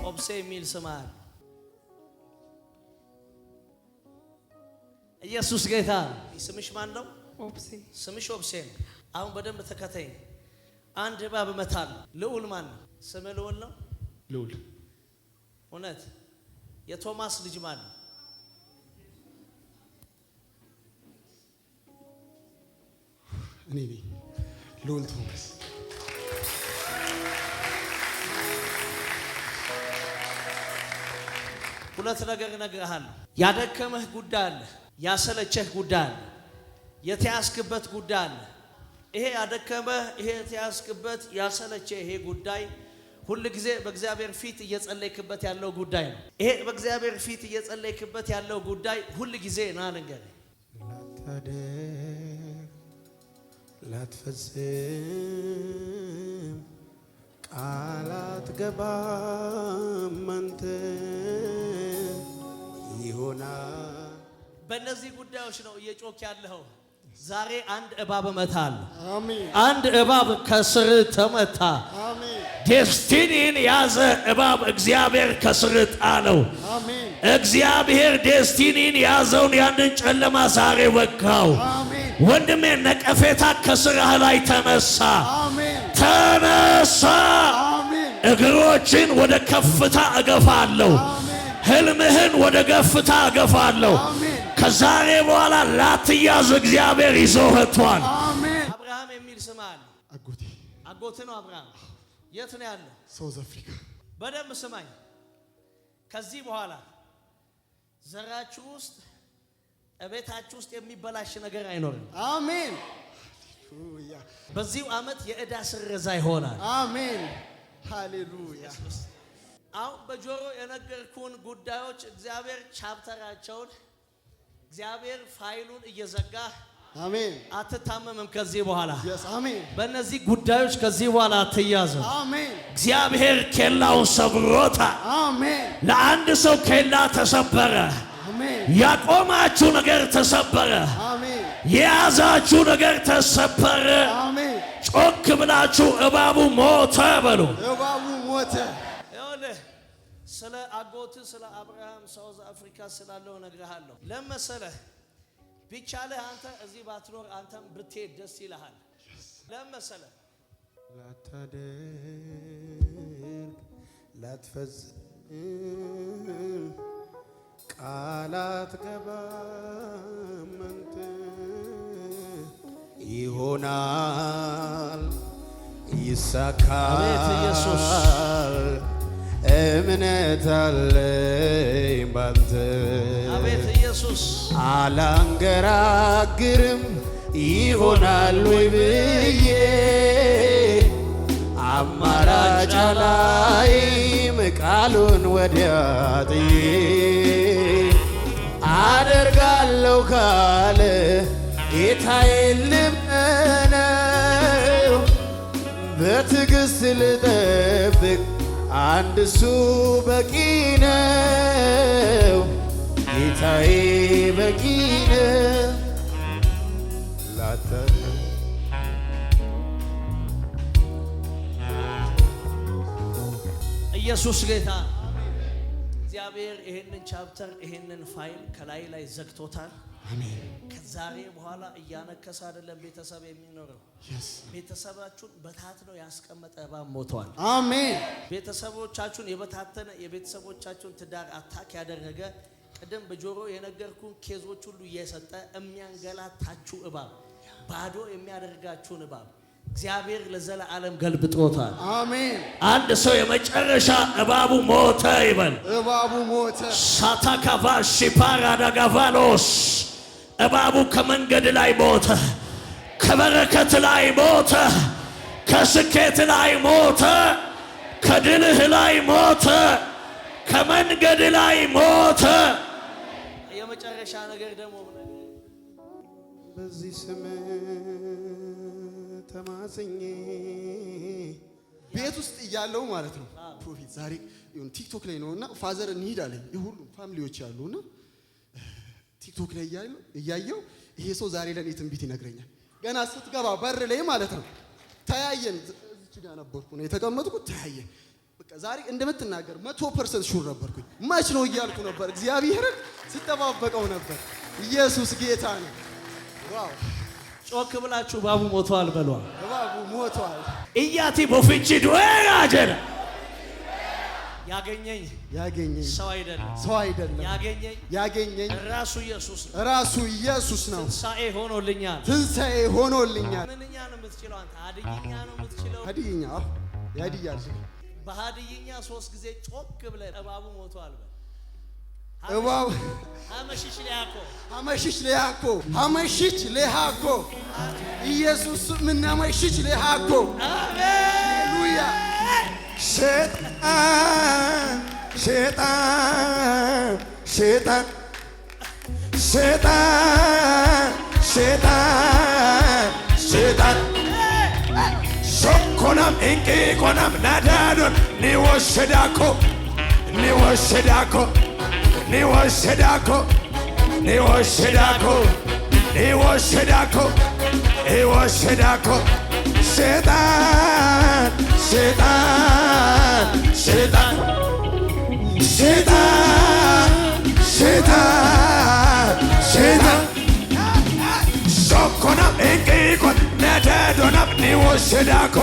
ኦብሴ የሚል ስም አለ። ኢየሱስ ጌታ። ስምሽ ማን ነው? ኦብሴ። ስምሽ ኦብሴ ነው። አሁን በደንብ ተከተኝ። አንድ እባብ እመታለሁ። ልዑል ማን ነው? ስምህ ልዑል ነው? ልዑል። እውነት? የቶማስ ልጅ ማን ነው? እኔ ነኝ ልዑል ቶማስ። ሁለት ነገር እነግርሃለሁ። ያደከመህ ጉዳይ አለ፣ ያሰለቸህ ጉዳይ አለ፣ የተያዝክበት ጉዳይ አለ። ይሄ ያደከመህ፣ ይሄ የተያዝክበት፣ ያሰለቸህ ይሄ ጉዳይ ሁል ጊዜ በእግዚአብሔር ፊት እየጸለይክበት ያለው ጉዳይ ነው። ይሄ በእግዚአብሔር ፊት እየጸለይክበት ያለው ጉዳይ ሁል ጊዜ ና ነገር ላትፈጽም ቃላት ገባም አንተ ይሆናል። በእነዚህ ጉዳዮች ነው እየጮክ ያለው። ዛሬ አንድ እባብ እመታለሁ። አሜን። አንድ እባብ ከስር ተመታ። አሜን። ዴስቲኒን ያዘ እባብ እግዚአብሔር ከስር ጣለው። አሜን። እግዚአብሔር ዴስቲኒን ያዘውን ያንን ጨለማ ዛሬ ወጋው። አሜን። ወንድሜ ነቀፌታ ከስራህ ላይ ተነሳ። አሜን። ተነሳ። አሜን። እግሮችን ወደ ከፍታ እገፋለሁ። ህልምህን ወደ ከፍታ እገፋለሁ። ከዛሬ በኋላ ላትያዝ እግዚአብሔር ይዞህቷል። አሜን። አብርሃም የሚል ስም አለ። አጎቴ ነው አብርሃም። የት ነው ያለው? ሳውዝ አፍሪካ። በደንብ ስማኝ። ከዚህ በኋላ ዘራችሁ ውስጥ እቤታችሁ ውስጥ የሚበላሽ ነገር አይኖርም። አሜን። በዚሁ ዓመት የዕዳ ስረዛ ይሆናል። አሜን። ሃሌሉያ። አሁን በጆሮ የነገርኩን ጉዳዮች እግዚአብሔር ቻፕተራቸውን እግዚአብሔር ፋይሉን እየዘጋ አሜን። አትታመምም ከዚህ በኋላ። አሜን። በእነዚህ ጉዳዮች ከዚህ በኋላ አትያዝም። አሜን። እግዚአብሔር ኬላውን ሰብሮታል። አሜን። ለአንድ ሰው ኬላ ተሰበረ። አሜን። ያቆማችሁ ነገር ተሰበረ። አሜን። የያዛችሁ ነገር ተሰበረ። አሜን። ጮክ ብላችሁ እባቡ ሞተ በሉ። እባቡ ሞተ። ስለ አጎት ስለ አብርሃም ሳውዝ አፍሪካ ስላለው ነግረሃለሁ። ለመሰለህ ቢቻልህ አንተ እዚህ ባትኖር አንተም ብትሄድ ደስ ይልሃል። ለመሰለህ ላታደርግ ላትፈጽም ቃላት ገባም አንተ ይሆናል ይሳካል። አቤት ኢየሱስ እምነት አለኝ ባንተ። አቤት ኢየሱስ አላንገራግርም ይሆናል ወይ ብዬ አማራጭ አላይም ቃሉን ወዲያ ጥዬ አደርጋለሁ ካለ ጌታዬ ልመነው በትዕግሥት ልጠብቅ አንድ እሱ በቂ ነው ጌታዬ በቂ ነው። ኢየሱስ ጌታ። እግዚአብሔር ይሄንን ቻፕተር ይሄንን ፋይል ከላይ ላይ ዘግቶታል። አሜን። ከዛሬ በኋላ እያነከሰ አይደለም ቤተሰብ የሚኖረው። ቤተሰባችሁን በታትነው ያስቀመጠ እባብ ሞቷል። አሜን። ቤተሰቦቻችሁን የበታተነ የቤተሰቦቻችሁን ትዳር አታክ ያደረገ ቀደም በጆሮ የነገርኩን ኬዞች ሁሉ እየሰጠ የሚያንገላታችሁ እባብ፣ ባዶ የሚያደርጋችሁን እባብ እግዚአብሔር ለዘላለም ገልብጦታል። አሜን። አንድ ሰው የመጨረሻ እባቡ ሞተ ይበል። እባቡ ሞተ። ሳታካቫሽ ፓራዳጋቫሎስ እባቡ ከመንገድ ላይ ሞተ፣ ከበረከት ላይ ሞተ፣ ከስኬት ላይ ሞተ፣ ከድልህ ላይ ሞተ፣ ከመንገድ ላይ ሞተ። የመጨረሻ ነገር ደግሞ በዚህ ስም ተማጽኜ ቤት ውስጥ እያለው ማለት ነው። ፕሮፌት ዛሬ ቲክቶክ ላይ ነውና ፋዘር እንሂድ አለኝ። የሁሉም ፋሚሊዎች ያሉና ቲክቶክ ላይ እያየው ይሄ ሰው ዛሬ ለኔ ትንቢት ይነግረኛል። ገና ስትገባ በር ላይ ማለት ነው ተያየን። እዚህ ጋር ነበርኩ ነው የተቀመጥኩት። ተያየን በቃ ዛሬ እንደምትናገር 100% ሹር ነበርኩኝ። መች ነው እያልኩ ነበር። እግዚአብሔርን ስጠባበቀው ነበር። ኢየሱስ ጌታ ነው። ዋው! ጮክ ብላችሁ እባቡ ሞቷል በሏ። እባቡ ሞቷል። ኢያቲ ቦፍቺ ዱዌራ ጀራ ያገኘኝ ሰው አይደለም ያገኘኝ ራሱ ኢየሱስ ነው። ትንሣኤ ሆኖልኛል። ምንኛ ነው የምትችለው አንተ? ሀዲይኛ ነው የምትችለው? ሀዲይኛ ያድያል። በሀዲይኛ 3 ጊዜ ጮክ ብለህ እባቡ ሞቷል በል። እባቡ አመሽሽ ለሃኮ ኢየሱስ ምን አመሽሽ ለሃኮ ሃሌሉያ። ሸጣን ሾኮናም እንቄ ኮናም ናዳዶን ኒወሸዳኮ ሸጣን ሾኮናም እንቄ ኮን ናዳዶናም ኒወሸዳኮ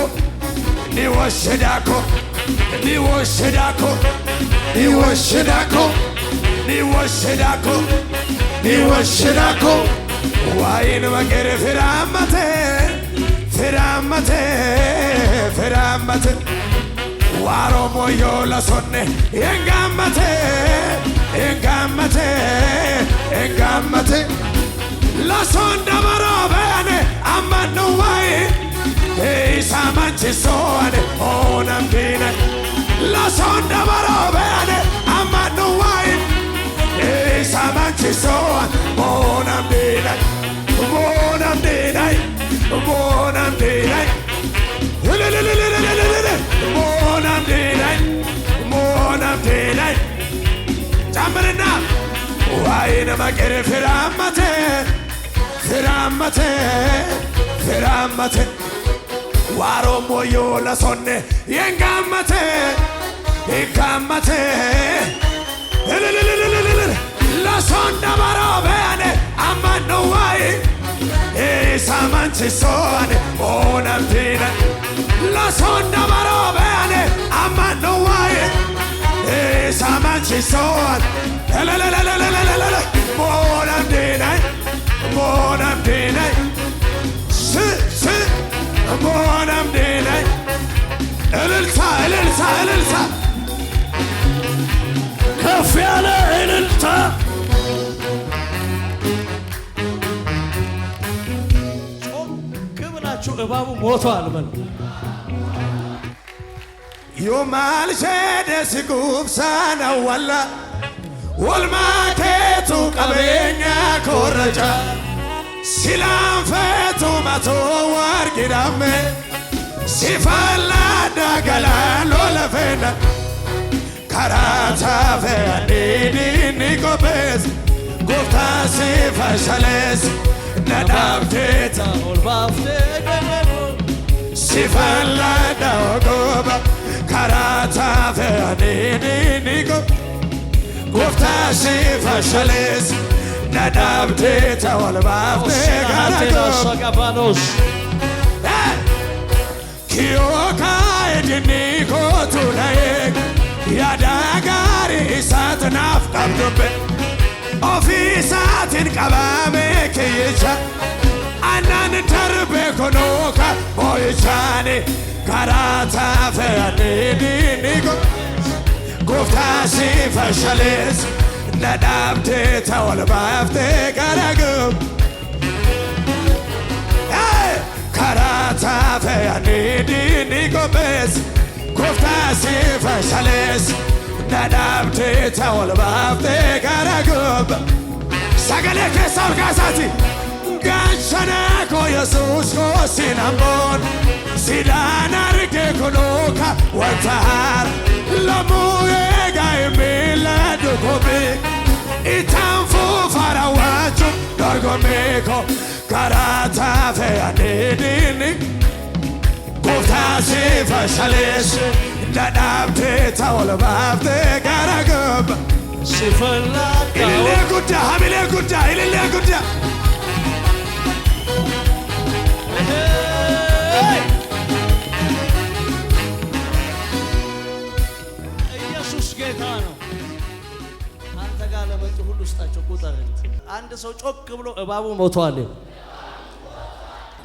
ዋይን መገር ፍራመቴ ዋሮሞዮ ለሶኔ የንጋመቴ ለሶን ደመሮ በያኔ አማኑ ዋይ ኢሳማንቺሶኔ ኦነም ዲነ ለሶን ደመሮ በያኔ አማኑ ዋይ ኢሳማንቺሶኔ ኦነም ዲነ ጨምርና ዋይን መቅር ፍራመቴ ዋሮሞዮ ለሶኔ የንጋመቴ ለሶን ደመሮ በያኔ አማኑ ዋይ ኢሳማንቺሶኔ ኦነም ዲነ ለሶን ደመሮ በያኔ አማኑ ዋይ ኢሳማንቺሶኔ ሞናም ዲነ እልልታ ከፍ ያለ እልልታ ጮክ ብላችሁ እባቡ ሞቷል በሉ። ዮማልሸደ ሲጉብሳና ወላ ወልማኬቱ ቀበኛ ኮረጃ ሲላንፈቱ መቶ ወርጊዳሜ ሲፈላዳ ገላሎ ለፌና ካራታፌ አዲዲኒ ቆቤስ ጎፍታ ሲፈሸሌስ ነዳብቴታ ኦልባፍቴ ገመቦ ሲፈላዳ ወጎባ ካራታፌ አዲዲኒ ጎፍታ ሲፈሸሌስ ነዳብቴታ ኦልባፍቴ ጋራጎ ኪዮካ እድኒ ኮቱ ላይ ያዳጋሪ እሳት ናፍቀብዱብ ኦፊሳትን ቀባሜ ክይቻ አናን ተርቤ ኮኖካ ሞይቻኔ ካራታፌ አዲዲኒጎ ጎፍታ ሲፈሸሌስ ነዳብቴታ ኦልባፍቴ ጋራግብ ካራታፌ አዲዲኒጎ ቤስ ጎፍታ ሲፈሸሌስ ነዳብቴታ ኦልባፍቴ ጋራግብ ሰገሌ ኬሳው ጋሳቲ ጋንሸነ ኮ የሱስ ኮ ሲናሞን ሲዳናርጌ ኮኖካ ወንታር ለሙዬ ጋይሚለዱ ኮቢ ኢታንፉ ፈራዋቹ ዶርጎ meko karata fe adini Goftasi fashalis dadabte tawlabte garagab ሲፈላጋ ilile gudda hamile gudda ilile gudda ኢየሱስ ጌታ ነው። አንተ ጋር ለመጡ ሁሉ ውስጣቸው ቁጥር አንድ ሰው ጮክ ብሎ እባቡ ሞቷል።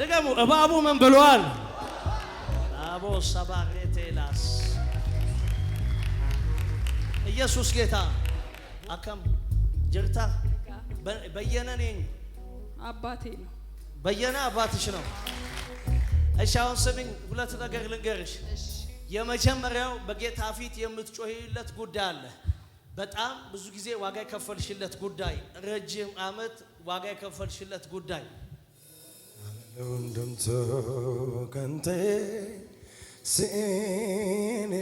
ደግሞ እባቡ ምን ብሏል? አቦ ሰባሬቴላስ ኢየሱስ ጌታ አከም ጅርታ በየነ ነኝ አባቴ ነው። በየነ አባትሽ ነው። እሺ አሁን ስሚኝ፣ ሁለት ነገር ልንገርሽ። የመጀመሪያው በጌታ ፊት የምትጮሂለት ጉዳይ አለ። በጣም ብዙ ጊዜ ዋጋ የከፈልሽለት ጉዳይ፣ ረጅም ዓመት ዋጋ የከፈልሽለት ጉዳይ እንደምቶ ከንቴ ሲኔ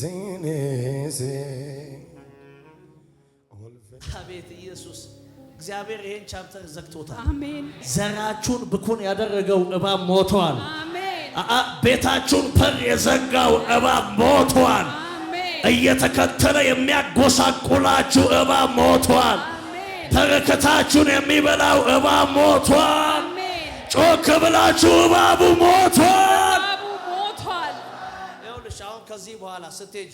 ሲኔ ሲ አቤት ኢየሱስ እግዚአብሔር ይሄን ቻፕተር ዘግቶታል። አሜን። ዘራችሁን ብኩን ያደረገው እባብ ሞቷል። አሜን። ቤታችሁን በር የዘጋው እባብ ሞቷል። አሜን። እየተከተለ የሚያጎሳቁላችሁ እባብ ሞቷል። አሜን። በረከታችሁን የሚበላው እባብ ሞቷል። አሜን። ጮክ ብላችሁ እባቡ ሞቷል። አቡ ሞቷል። ይኸውልሽ አሁን ከዚህ በኋላ ስትሄጂ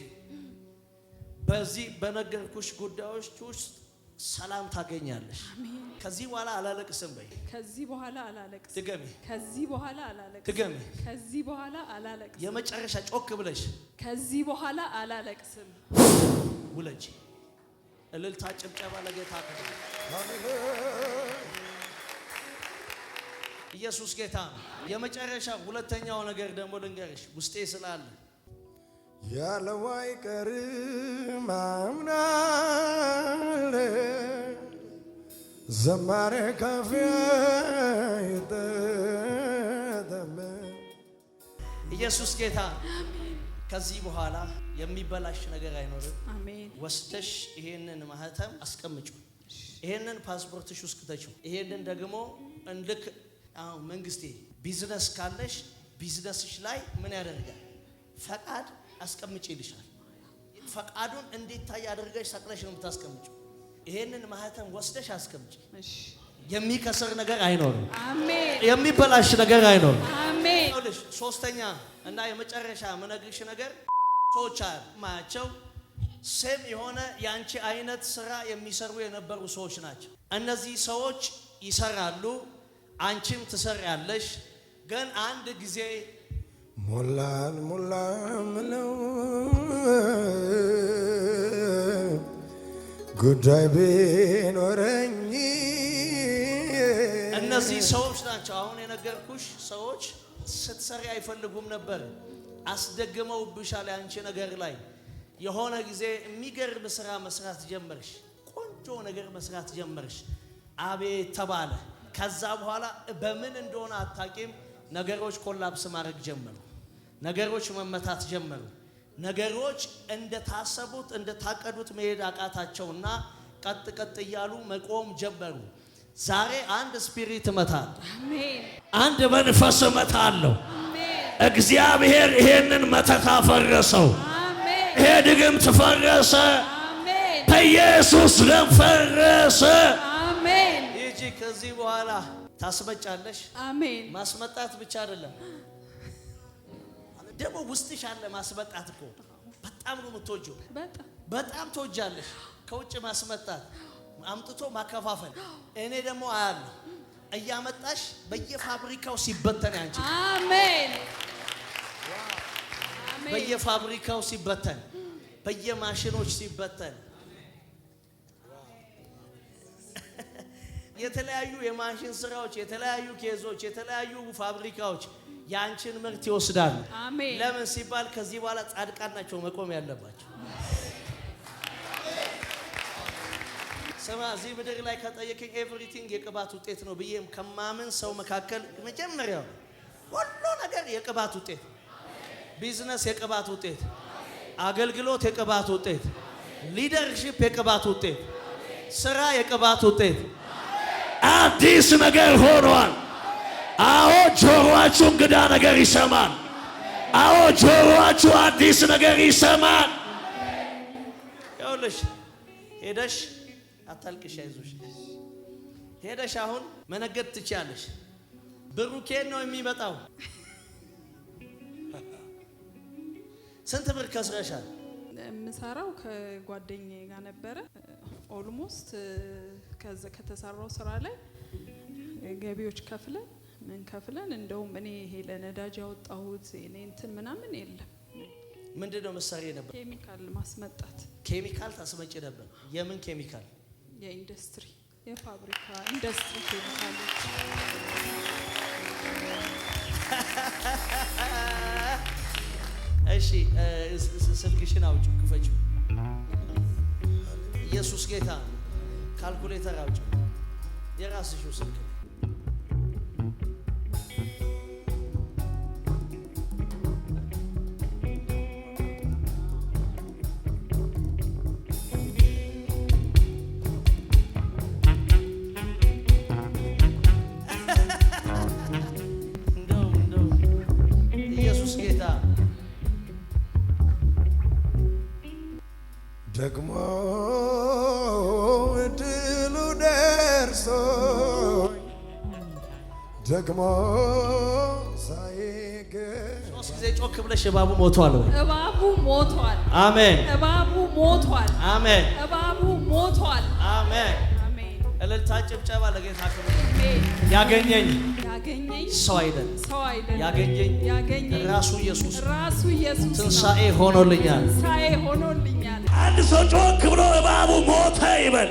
በዚህ በነገርኩሽ ጉዳዮች ውስጥ ሰላም ታገኛለሽ። ከዚህ በኋላ አላለቅስም በይ። ከዚህ በኋላ አላለቅስም። ድገሚ። ከዚህ በኋላ አላለቅስም። ድገሚ። ከዚህ በኋላ አላለቅስም። የመጨረሻ ጮክ ብለሽ ከዚህ በኋላ አላለቅስም። ውለጂ። እልልታ፣ ጭብጨባ ለጌታ ከ ኢየሱስ ጌታ ነው። የመጨረሻ ሁለተኛው ነገር ደግሞ ልንገርሽ ውስጤ ስላለ ያለው አይቀርም አምናለ ዘማሬ ካፊያ ይተተመ ኢየሱስ ጌታ ከዚህ በኋላ የሚበላሽ ነገር አይኖርም። አሜን። ወስደሽ ይሄንን ማህተም አስቀምጩ። ይሄንን ፓስፖርትሽ ውስጥ ከተችው። ይሄንን ደግሞ እንልክ አሁን መንግስቴ ቢዝነስ ካለሽ ቢዝነስሽ ላይ ምን ያደርጋል? ፈቃድ አስቀምጪ ይልሻል። ፈቃዱን እንዴት ታይ አድርገሽ ሰቅለሽ ነው የምታስቀምጪው። ይሄንን ማህተም ወስደሽ አስቀምጪ። እሺ። የሚከስር ነገር አይኖርም። አሜን። የሚበላሽ ነገር አይኖርም። አሜን። ይኸውልሽ ሶስተኛ እና የመጨረሻ ምነግርሽ ነገር ሰዎች ማያቸው ሴም የሆነ ያንቺ አይነት ስራ የሚሰሩ የነበሩ ሰዎች ናቸው። እነዚህ ሰዎች ይሰራሉ፣ አንቺም ትሰሪያለሽ። ግን አንድ ጊዜ ሞላን ምለው ጉዳይ ቢኖረኝ እነዚህ ሰዎች ናቸው። አሁን የነገርኩሽ ሰዎች ስትሰሪ አይፈልጉም ነበር። አስደግመውብሻል። አንቺ ነገር ላይ የሆነ ጊዜ የሚገርም ስራ መስራት ጀመርሽ። ቆንጆ ነገር መስራት ጀመርሽ። አቤት ተባለ። ከዛ በኋላ በምን እንደሆነ አታቂም። ነገሮች ኮላፕስ ማድረግ ጀመሩ። ነገሮች መመታት ጀመሩ። ነገሮች እንደታሰቡት እንደታቀዱት መሄድ አቃታቸውና ቀጥ ቀጥ እያሉ መቆም ጀመሩ። ዛሬ አንድ ስፒሪት እመታለሁ። አሜን። አንድ መንፈስ እመታለሁ። አሜን። እግዚአብሔር ይሄንን መተት አፈረሰው። አሜን። ይሄ ድግምት ፈረሰ። አሜን። በኢየሱስ ደም ፈረሰ። አሜን። ይጂ ከዚህ በኋላ ታስመጫለሽ። አሜን። ማስመጣት ብቻ አይደለም ደግሞ ውስጥሽ አለ። ማስመጣት እኮ በጣም ነው የምትወጂው። በጣም ትወጃለሽ። ከውጭ ማስመጣት አምጥቶ ማከፋፈል። እኔ ደግሞ አያለሁ እያመጣሽ በየፋብሪካው ሲበተን አንቺ አሜን። በየፋብሪካው ሲበተን፣ በየማሽኖች ሲበተን የተለያዩ የማሽን ስራዎች፣ የተለያዩ ኬዞች፣ የተለያዩ ፋብሪካዎች ያንቺን ምርት ይወስዳሉ። አሜን። ለምን ሲባል ከዚህ በኋላ ጻድቃን ናቸው መቆም ያለባቸው። ስማ እዚህ ምድር ላይ ከጠየቀኝ ኤቭሪቲንግ የቅባት ውጤት ነው ብዬ ከማምን ሰው መካከል መጀመሪያው ሁሉ ነገር የቅባት ውጤት፣ ቢዝነስ የቅባት ውጤት፣ አገልግሎት የቅባት ውጤት፣ ሊደርሺፕ የቅባት ውጤት፣ ስራ የቅባት ውጤት። አዲስ ነገር ሆኗል። አዎ ጆሮአችሁ እንግዳ ነገር ይሰማል። አዎ ጆሮአችሁ አዲስ ነገር ይሰማል። ይኸውልሽ ሄደሽ አታልቅሽ፣ አይዞሽ። ሄደሽ አሁን መነገድ ትችያለሽ። ብሩ ከየት ነው የሚመጣው? ስንት ብር ከስረሻል? የምሰራው ከጓደኛዬ ጋር ነበረ። ኦልሞስት ከተሰራው ስራ ላይ ገቢዎች ከፍለን እንደውም እኔ ይሄ ለነዳጅ ያወጣሁት እኔ እንትን ምናምን የለም። ምንድነው መሳሪ ነበር? ኬሚካል ማስመጣት። ኬሚካል ታስመጪ ነበር? የምን ኬሚካል? የኢንዱስትሪ የፋብሪካ ኢንዱስትሪ ኬሚካሎች። እሺ ስልክሽን አውጪው፣ ክፈችው። ኢየሱስ ጌታ። ካልኩሌተር አውጪው፣ የራስሽው ስልክ። ኢየሱስ ጌታ። ደግሞ እድሉ ደርሶኝ ደግሞ ሳይገኝ 3 ጊዜ ጮክ ብለሽ እባቡ ሞቷል ወይ? እባቡ ሞቷል። አሜን። እባቡ ሞቷል። አሜን። እባቡ ሞቷል። አሜን። አሜን። እልልታ ጭብጨባ ለጌታ ክብር። አሜን። ያገኘኝ ያገኘኝ ሰው አይደለም፣ ሰው አይደለም። ያገኘኝ ራሱ ኢየሱስ ትንሣኤ ሆኖልኛል። ትንሣኤ ሆኖልኛል። አንድ ሰው ጮክ ብሎ እባቡ ሞተ ይበል።